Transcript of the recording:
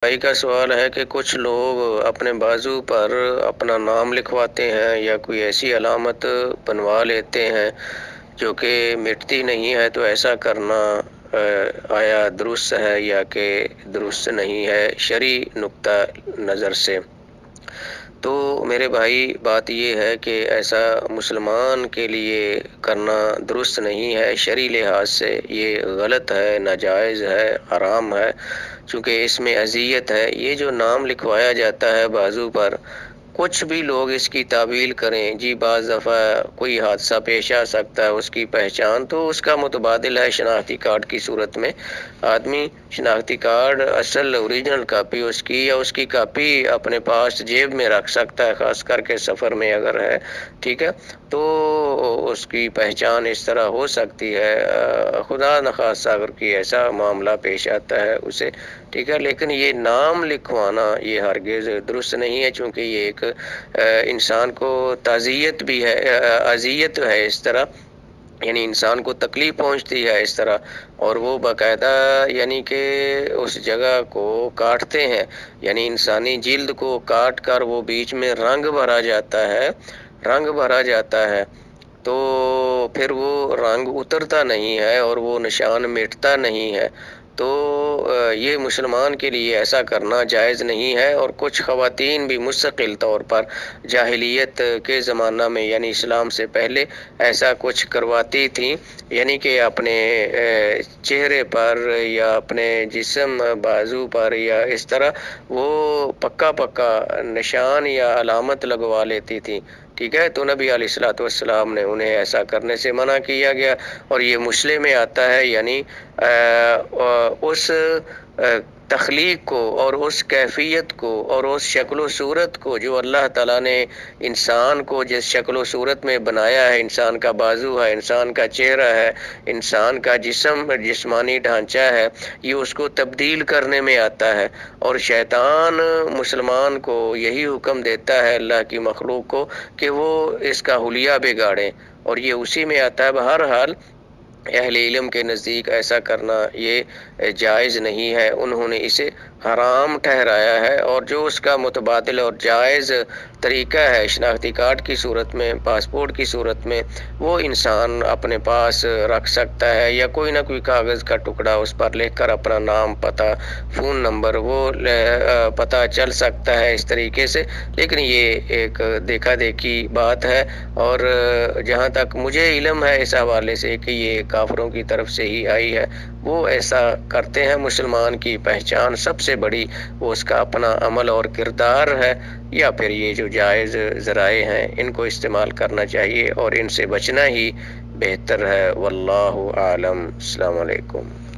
بھائی کا سوال ہے کہ کچھ لوگ اپنے بازو پر اپنا نام لکھواتے ہیں یا کوئی ایسی علامت بنوا لیتے ہیں جو کہ مٹتی نہیں ہے، تو ایسا کرنا آیا درست ہے یا کہ درست نہیں ہے شرعی نقطہ نظر سے؟ تو میرے بھائی بات یہ ہے کہ ایسا مسلمان کے لیے کرنا درست نہیں ہے، شرعی لحاظ سے یہ غلط ہے، ناجائز ہے، حرام ہے، چونکہ اس میں اذیت ہے۔ یہ جو نام لکھوایا جاتا ہے بازو پر، کچھ بھی لوگ اس کی تعویل کریں، جی بعض دفعہ کوئی حادثہ پیش آ سکتا ہے، اس کی پہچان تو اس کا متبادل ہے شناختی کارڈ کی صورت میں۔ آدمی شناختی کارڈ اصل اوریجنل کاپی اس کی یا اس کی کاپی اپنے پاس جیب میں رکھ سکتا ہے، خاص کر کے سفر میں اگر ہے، ٹھیک ہے، تو اس کی پہچان اس طرح ہو سکتی ہے، خدا نخواستہ اگر کوئی ایسا معاملہ پیش آتا ہے اسے، ٹھیک ہے، لیکن یہ نام لکھوانا یہ ہرگز درست نہیں ہے، چونکہ یہ ایک انسان کو تعزیت بھی ہے، اذیت ہے اس طرح، یعنی انسان کو تکلیف پہنچتی ہے اس طرح، اور وہ باقاعدہ یعنی کہ اس جگہ کو کاٹتے ہیں، یعنی انسانی جلد کو کاٹ کر وہ بیچ میں رنگ بھرا جاتا ہے، رنگ بھرا جاتا ہے، تو پھر وہ رنگ اترتا نہیں ہے اور وہ نشان مٹتا نہیں ہے، تو یہ مسلمان کے لیے ایسا کرنا جائز نہیں ہے۔ اور کچھ خواتین بھی مستقل طور پر جاہلیت کے زمانہ میں یعنی اسلام سے پہلے ایسا کچھ کرواتی تھیں، یعنی کہ اپنے چہرے پر یا اپنے جسم بازو پر یا اس طرح وہ پکا نشان یا علامت لگوا لیتی تھیں، ٹھیک ہے، تو نبی علیہ الصلوۃ والسلام نے انہیں ایسا کرنے سے منع کیا گیا، اور یہ مسلم میں آتا ہے، یعنی اس تخلیق کو اور اس کیفیت کو اور اس شکل و صورت کو جو اللہ تعالیٰ نے انسان کو جس شکل و صورت میں بنایا ہے، انسان کا بازو ہے، انسان کا چہرہ ہے، انسان کا جسمانی ڈھانچہ ہے، یہ اس کو تبدیل کرنے میں آتا ہے، اور شیطان مسلمان کو یہی حکم دیتا ہے اللہ کی مخلوق کو کہ وہ اس کا حلیہ بگاڑیں، اور یہ اسی میں آتا ہے۔ بہرحال اہل علم کے نزدیک ایسا کرنا یہ جائز نہیں ہے، انہوں نے اسے حرام ٹھہرایا ہے، اور جو اس کا متبادل اور جائز طریقہ ہے شناختی کارڈ کی صورت میں، پاسپورٹ کی صورت میں، وہ انسان اپنے پاس رکھ سکتا ہے، یا کوئی نہ کوئی کاغذ کا ٹکڑا اس پر لکھ کر اپنا نام، پتہ، فون نمبر وہ پتہ چل سکتا ہے اس طریقے سے، لیکن یہ ایک دیکھا دیکھی بات ہے، اور جہاں تک مجھے علم ہے اس حوالے سے کہ یہ کافروں کی طرف سے ہی آئی ہے، وہ ایسا کرتے ہیں۔ مسلمان کی پہچان سب سے بڑی وہ اس کا اپنا عمل اور کردار ہے، یا پھر یہ جو جائز ذرائع ہیں ان کو استعمال کرنا چاہیے، اور ان سے بچنا ہی بہتر ہے۔ واللہ اعلم۔ السلام علیکم۔